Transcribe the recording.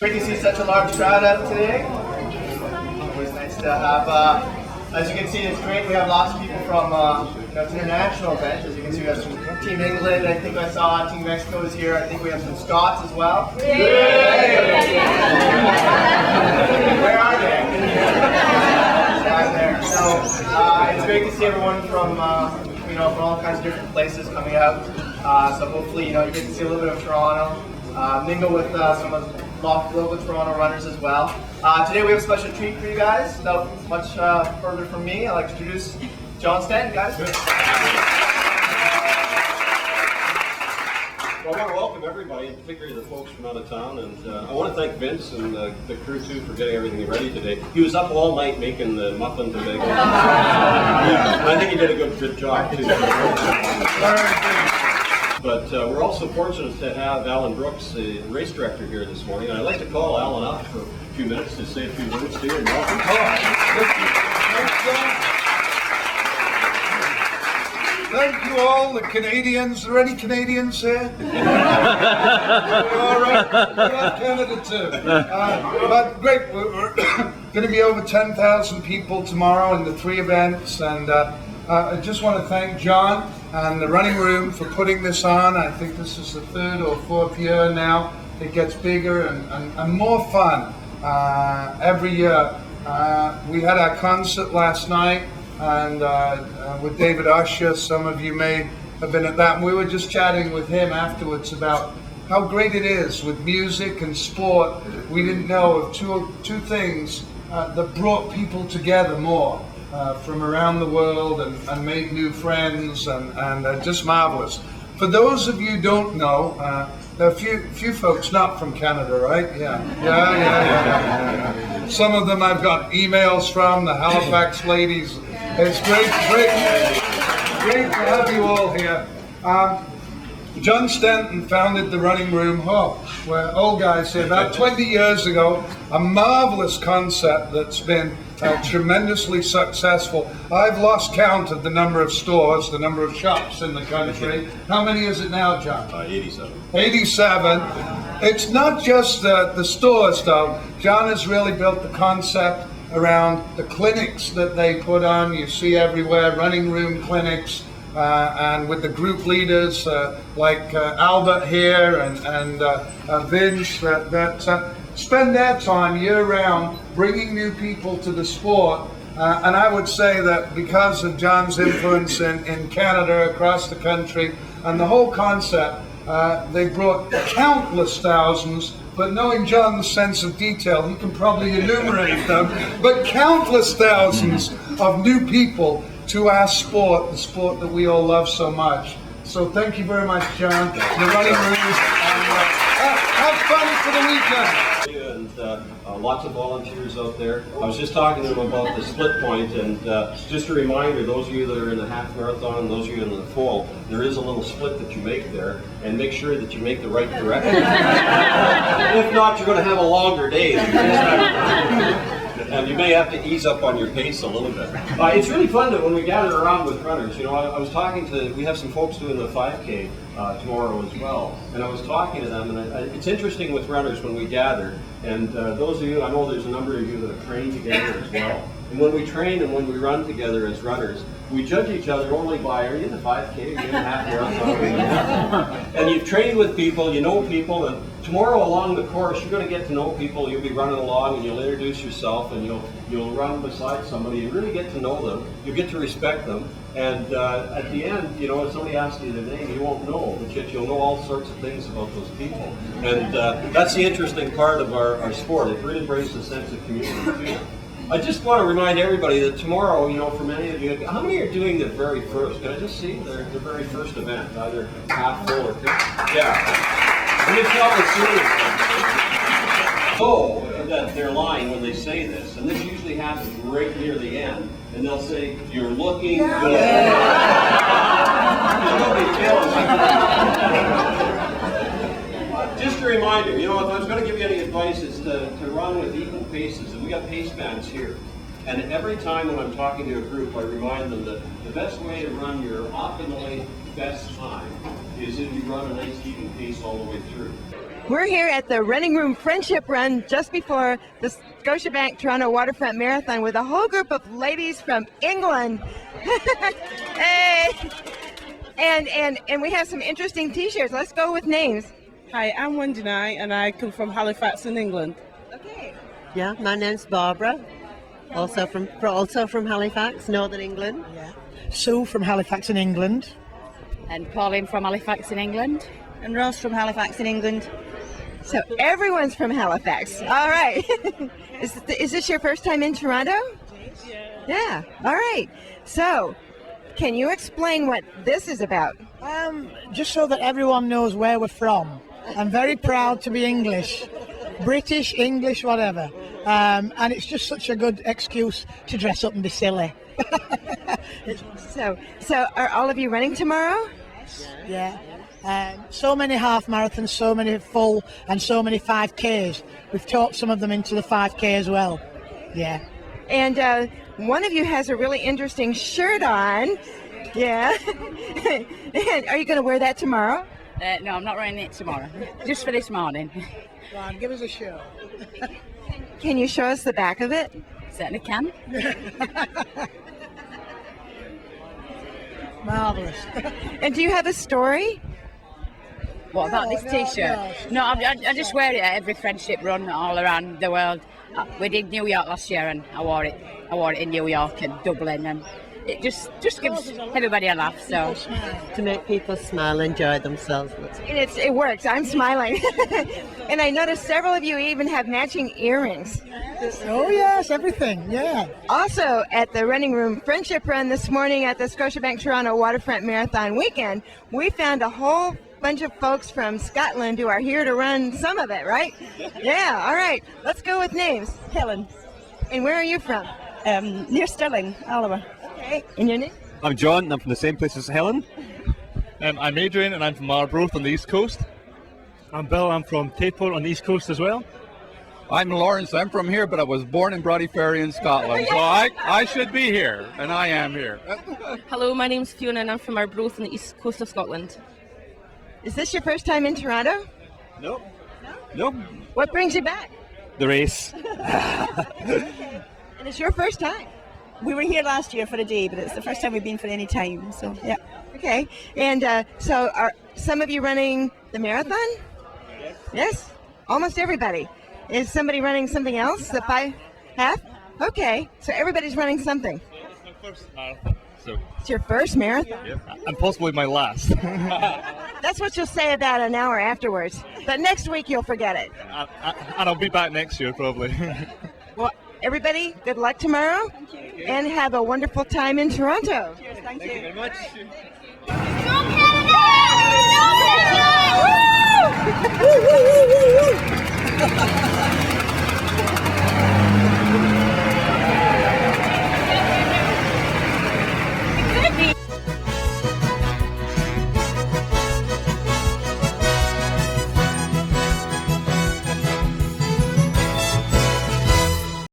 Great to see such a large crowd out today. Always nice to have, as you can see, it's great. We have lots of people from, it's an international event. As you can see, we have some Team England. I think I saw Team Mexico is here. I think we have some Scots as well. Yay! Where are they? Down there. So it's great to see everyone from, from all kinds of different places coming out. So hopefully, you get to see a little bit of Toronto, mingle with some of the local Toronto runners as well. Today we have a special treat for you guys. Without much further from me, I'd like to introduce John Stanton, guys. Well, I want to welcome everybody, and particularly the folks from out of town, and I want to thank Vince and the crew too for getting everything ready today. He was up all night making the muffins and bacon. I think he did a good job too. But we're also fortunate to have Alan Brooks, the race director, here this morning. And I'd like to call Alan up for a few minutes to say a few words to you. And welcome. Thank you all, the Canadians. Are there any Canadians here? All right, we love Canada too. But great, we're going to be over 10,000 people tomorrow in the 3 events. And I just want to thank John and the running room for putting this on. I think this is the 3rd or 4th year now. It gets bigger and more fun every year. We had our concert last night and with David Usher. Some of you may have been at that. And we were just chatting with him afterwards about how great it is with music and sport. We didn't know of two things that brought people together more. From around the world and made new friends and just marvelous. For those of you who don't know, there are a few folks not from Canada, right? Yeah. Some of them I've got emails from, the Halifax ladies. It's great to have you all here. John Stanton founded the Running Room. We're old guys here. About 20 years ago, a marvelous concept that's been tremendously successful. I've lost count of the number of stores, the number of shops in the country. How many is it now, John? 87. 87. It's not just the stores, though. John has really built the concept around the clinics that they put on. You see everywhere, running room clinics. And with the group leaders like Albert here and Vince that spend their time year-round bringing new people to the sport. And I would say that because of John's influence in Canada, across the country, and the whole concept, they brought countless thousands, but knowing John's sense of detail, he can probably enumerate them, but countless thousands of new people to our sport, the sport that we all love so much. So thank you very much, John. The running room, have fun for the weekend. And lots of volunteers out there. I was just talking to them about the split point, and just a reminder, those of you that are in the half marathon, those of you in the full, there is a little split that you make there, and make sure that you make the right direction. If not, you're going to have a longer day. And you may have to ease up on your pace a little bit. It's really fun that when we gather around with runners, I was talking we have some folks doing the 5K tomorrow as well, and I was talking to them, and it's interesting with runners when we gather, and those of you, I know there's a number of you that have trained together as well, and when we train and when we run together as runners, we judge each other only by, are you in the 5K, are you in the half marathon? And you've trained with people, you know people, and tomorrow along the course, you're going to get to know people. You'll be running along and you'll introduce yourself and you'll run beside somebody and really get to know them. You'll get to respect them. And at the end, if somebody asks you their name, you won't know, but yet you'll know all sorts of things about those people. And that's the interesting part of our sport. It really brings a sense of community too. I just want to remind everybody that tomorrow, for many of you, how many are doing the very first? Can I just see their very first event, either half full or yeah. Let me tell the serious. So that they're lying when they say this, and this usually happens right near the end, and they'll say, "You're looking good." Just a reminder, if I was going to give you any advice, it's to run with even paces, and we got pace bands here. And every time when I'm talking to a group, I remind them that the best way to run your optimally best time is if you run a nice even pace all the way through. We're here at the Running Room Friendship Run just before the Scotiabank Toronto Waterfront Marathon with a whole group of ladies from England. Hey! And we have some interesting t-shirts. Let's go with names. Hi, I'm Wendy Nye, and I come from Halifax in England. Okay. Yeah, my name's Barbara, also from Halifax, Northern England. Yeah. Sue from Halifax in England. And Pauline from Halifax in England. And Ross from Halifax in England. So everyone's from Halifax. All right. Is this your first time in Toronto? Yeah. All right. So, can you explain what this is about? Just so that everyone knows where we're from. I'm very proud to be English. British, English, whatever. And it's just such a good excuse to dress up and be silly. So are all of you running tomorrow? Yeah. So many half marathons, so many full, and so many 5Ks. We've taught some of them into the 5K as well. Yeah. And one of you has a really interesting shirt on. Yeah. And are you going to wear that tomorrow? No, I'm not running it tomorrow. Just for this morning. Go on, give us a show. Can you show us the back of it? Certainly can. Marvellous. And do you have a story? What about this t-shirt? No, I just wear it at every friendship run all around the world. We did New York last year, and I wore it in New York and Dublin, and it just gives everybody a laugh. So To make people smile, enjoy themselves. And it works. I'm smiling. And I noticed several of you even have matching earrings. Oh, yes, everything, yeah. Also, at the Running Room Friendship Run this morning at the Scotiabank Toronto Waterfront Marathon Weekend, we found a whole bunch of folks from Scotland who are here to run some of it, right? Yeah, all right. Let's go with names. Helen, And where are you from? near Stirling, Alloa. Okay. And your name? I'm John, and I'm from the same place as Helen. I'm Adrian, and I'm from Arbroath on the East Coast. I'm Bill, I'm from Tateport on the East Coast as well. I'm Lawrence, I'm from here, but I was born in Brodie in Scotland, so I should be here, and I am here. Hello, my name's Fiona, and I'm from Arbroath on the East Coast of Scotland. Is this your first time in Toronto? Nope. Nope. What brings you back? The race. And it's your first time? We were here last year for a day, but it's the first time we've been for any time, so yeah. Okay. And so are some of you running the marathon? Yes? Almost everybody. Is somebody running something else? The 5 half? Okay. So everybody's running something. It's my first marathon, so. It's your first marathon? Yep. And possibly my last. That's what you'll say about an hour afterwards. But next week you'll forget it. And I'll be back next year, probably. Well, everybody, good luck tomorrow. Thank you. And have a wonderful time in Toronto. Cheers, thank you. very much. Woo!